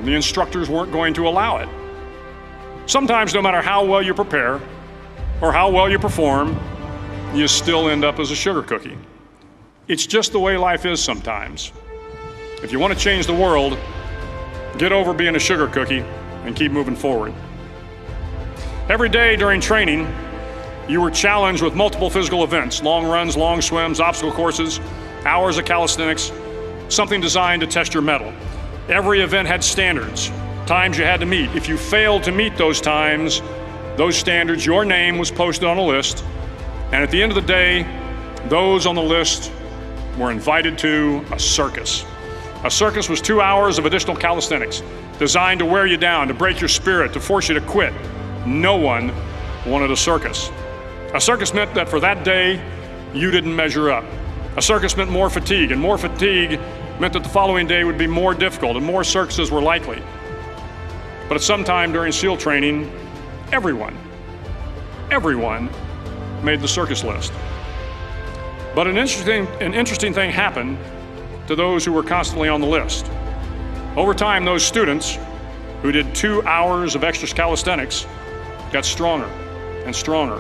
perform. The instructors weren't going to allow it. Sometimes, no matter how well you prepare or how well you perform, you still end up as a sugar cookie. It's just the way life is sometimes. If you want to change the world, get over being a sugar cookie and keep moving forward. Every day during training, you were challenged with multiple physical events: long runs, long swims, obstacle courses, hours of calisthenics, something designed to test your mettle. Every event had standards, times you had to meet. If you failed to meet those times, those standards, your name was posted on a list, and at the end of the day, those on the list were invited to a circus. A circus was 2 hours of additional calisthenics, designed to wear you down, to break your spirit, to force you to quit. No one wanted a circus. A circus meant that for that day, you didn't measure up. A circus meant more fatigue, and more fatigue meant that the following day would be more difficult and more circuses were likely. But at some time during SEAL training, everyone made the circus list. But an interesting thing happened to those who were constantly on the list. Over time, those students who did 2 hours of extra calisthenics got stronger and stronger.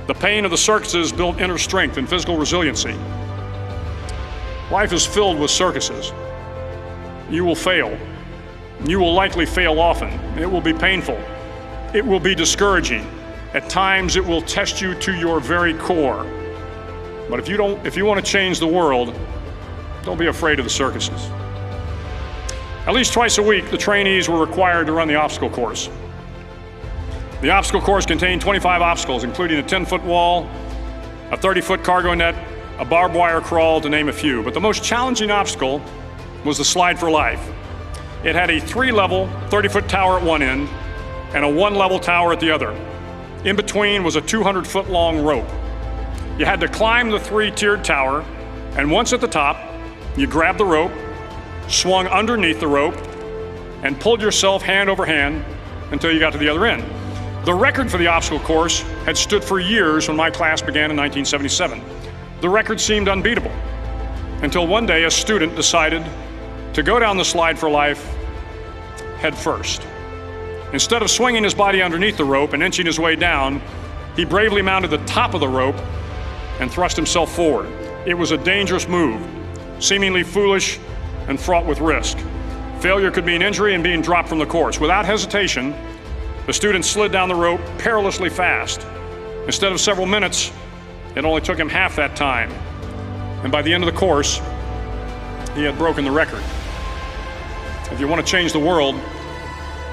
The pain of the circuses built inner strength and physical resiliency. Life is filled with circuses. You will fail. You will likely fail often. It will be painful. It will be discouraging. At times, it will test you to your very core. But if you want to change the world, don't be afraid of the circuses. At least twice a week, the trainees were required to run the obstacle course. The obstacle course contained 25 obstacles, including a 10-foot wall, a 30-foot cargo net, a barbed wire crawl, to name a few. But the most challenging obstacle was the slide for life. It had a 3-level, 30-foot tower at one end and a 1-level tower at the other. In between was a 200-foot-long rope. You had to climb the 3-tiered tower, and once at the top, you grabbed the rope, swung underneath the rope, and pulled yourself hand over hand until you got to the other end. The record for the obstacle course had stood for years when my class began in 1977. The record seemed unbeatable until one day a student decided to go down the slide for life head first. Instead of swinging his body underneath the rope and inching his way down, he bravely mounted the top of the rope and thrust himself forward. It was a dangerous move, seemingly foolish and fraught with risk. Failure could mean injury and being dropped from the course. Without hesitation, the student slid down the rope perilously fast. Instead of several minutes, it only took him half that time. And by the end of the course, he had broken the record. If you want to change the world,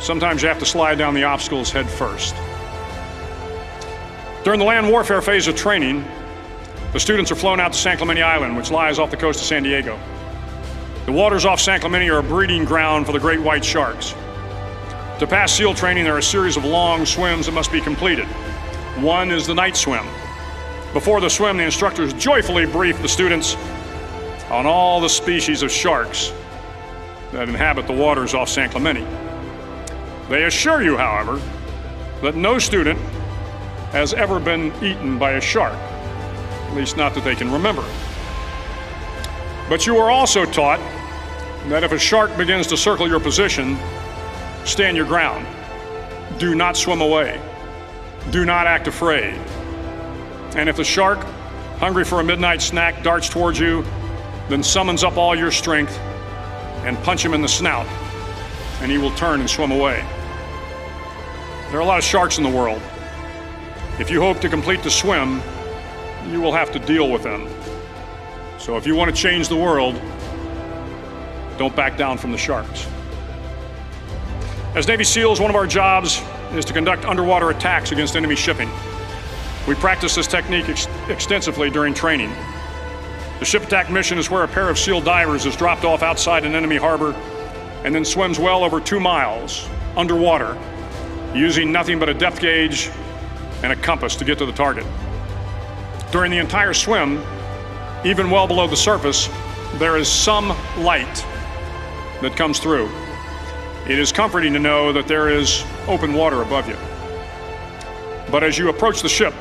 sometimes you have to slide down the obstacles head first. During the land warfare phase of training, the students are flown out to San Clemente Island, which lies off the coast of San Diego. The waters off San Clemente are a breeding ground for the great white sharks. To pass SEAL training, there are a series of long swims that must be completed. One is the night swim. Before the swim, the instructors joyfully brief the students on all the species of sharks that inhabit the waters off San Clemente. They assure you, however, that no student has ever been eaten by a shark, at least not that they can remember. But you are also taught that if a shark begins to circle your position, stand your ground. Do not swim away. Do not act afraid. And if the shark, hungry for a midnight snack, darts towards you, then summons up all your strength and punch him in the snout, and he will turn and swim away. There are a lot of sharks in the world. If you hope to complete the swim, you will have to deal with them. So if you want to change the world, don't back down from the sharks. As Navy SEALs, one of our jobs is to conduct underwater attacks against enemy shipping. We practice this technique extensively during training. The ship attack mission is where a pair of SEAL divers is dropped off outside an enemy harbor and then swims well over 2 miles underwater, using nothing but a depth gauge and a compass to get to the target. During the entire swim, even well below the surface, there is some light that comes through. It is comforting to know that there is open water above you. But as you approach the ship,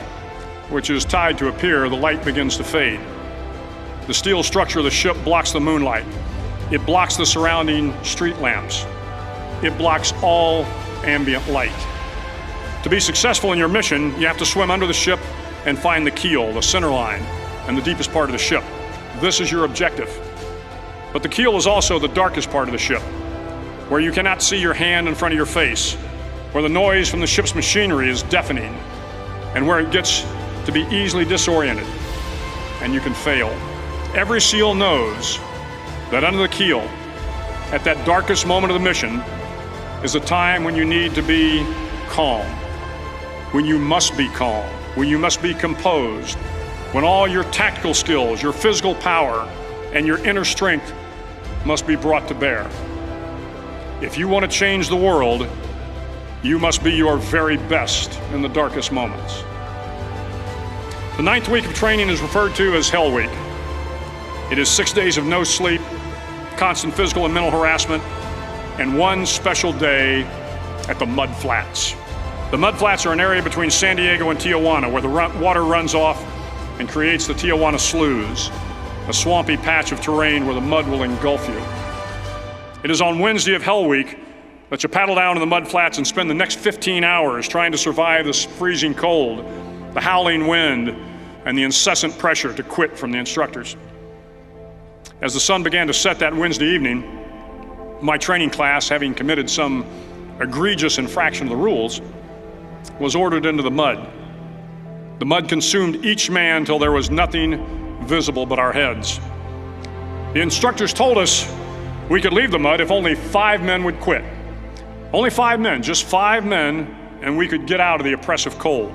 which is tied to a pier, the light begins to fade. The steel structure of the ship blocks the moonlight. It blocks the surrounding street lamps. It blocks all ambient light. To be successful in your mission, you have to swim under the ship and find the keel, the center line, and the deepest part of the ship. This is your objective. But the keel is also the darkest part of the ship, where you cannot see your hand in front of your face, where the noise from the ship's machinery is deafening, and where it gets to be easily disoriented, and you can fail. Every SEAL knows that under the keel, at that darkest moment of the mission, is a time when you need to be calm, when you must be calm, when you must be composed, when all your tactical skills, your physical power, and your inner strength must be brought to bear. If you want to change the world, you must be your very best in the darkest moments. The 9th week of training is referred to as Hell Week. It is 6 days of no sleep, constant physical and mental harassment, and one special day at the Mud Flats. The Mud Flats are an area between San Diego and Tijuana where the water runs off and creates the Tijuana Sloughs, a swampy patch of terrain where the mud will engulf you. It is on Wednesday of Hell Week that you paddle down to the Mud Flats and spend the next 15 hours trying to survive this freezing cold, the howling wind, and the incessant pressure to quit from the instructors. As the sun began to set that Wednesday evening, my training class, having committed some egregious infraction of the rules, was ordered into the mud. The mud consumed each man till there was nothing visible but our heads. The instructors told us we could leave the mud if only 5 men would quit. Only 5 men, just 5 men, and we could get out of the oppressive cold.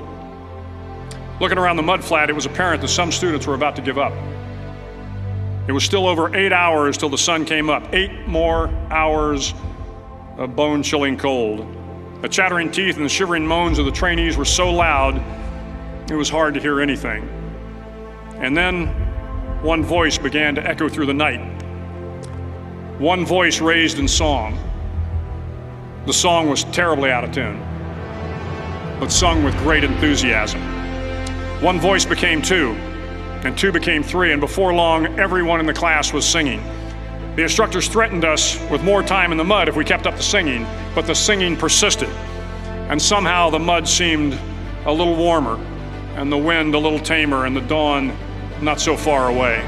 Looking around the mud flat, it was apparent that some students were about to give up. It was still over 8 hours till the sun came up. 8 more hours of bone-chilling cold. The chattering teeth and the shivering moans of the trainees were so loud, it was hard to hear anything. And then one voice began to echo through the night. One voice raised in song. The song was terribly out of tune, but sung with great enthusiasm. One voice became 2, and 2 became 3, and before long, everyone in the class was singing. The instructors threatened us with more time in the mud if we kept up the singing, but the singing persisted. And somehow the mud seemed a little warmer, and the wind a little tamer, and the dawn not so far away.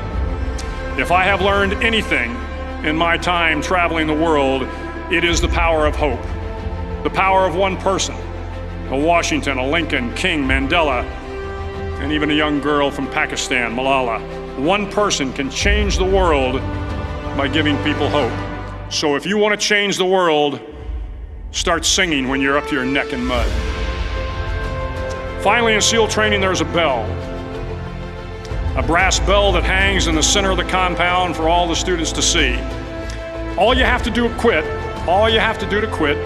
If I have learned anything in my time traveling the world, it is the power of hope. The power of one person, a Washington, a Lincoln, King, Mandela, and even a young girl from Pakistan, Malala. One person can change the world by giving people hope. So if you want to change the world, start singing when you're up to your neck in mud. Finally, in SEAL training, there's a bell. A brass bell that hangs in the center of the compound for all the students to see. All you have to do to quit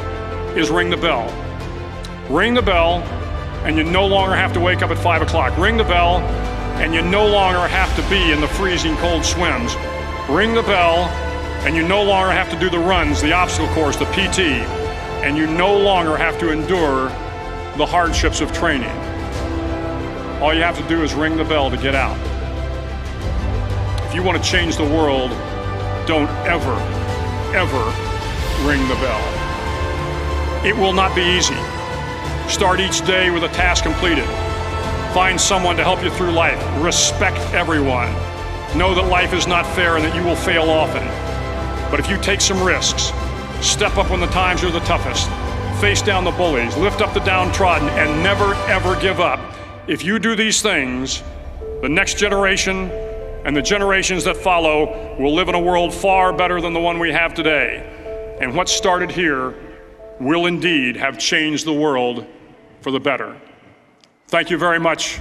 is ring the bell. Ring the bell, and you no longer have to wake up at 5 o'clock. Ring the bell, and you no longer have to be in the freezing cold swims. Ring the bell, and you no longer have to do the runs, the obstacle course, the PT, and you no longer have to endure the hardships of training. All you have to do is ring the bell to get out. If you want to change the world, don't ever, ever ring the bell. It will not be easy. Start each day with a task completed. Find someone to help you through life. Respect everyone. Know that life is not fair and that you will fail often. But if you take some risks, step up when the times are the toughest, face down the bullies, lift up the downtrodden, and never ever give up. If you do these things, the next generation and the generations that follow will live in a world far better than the one we have today. And what started here will indeed have changed the world for the better. Thank you very much.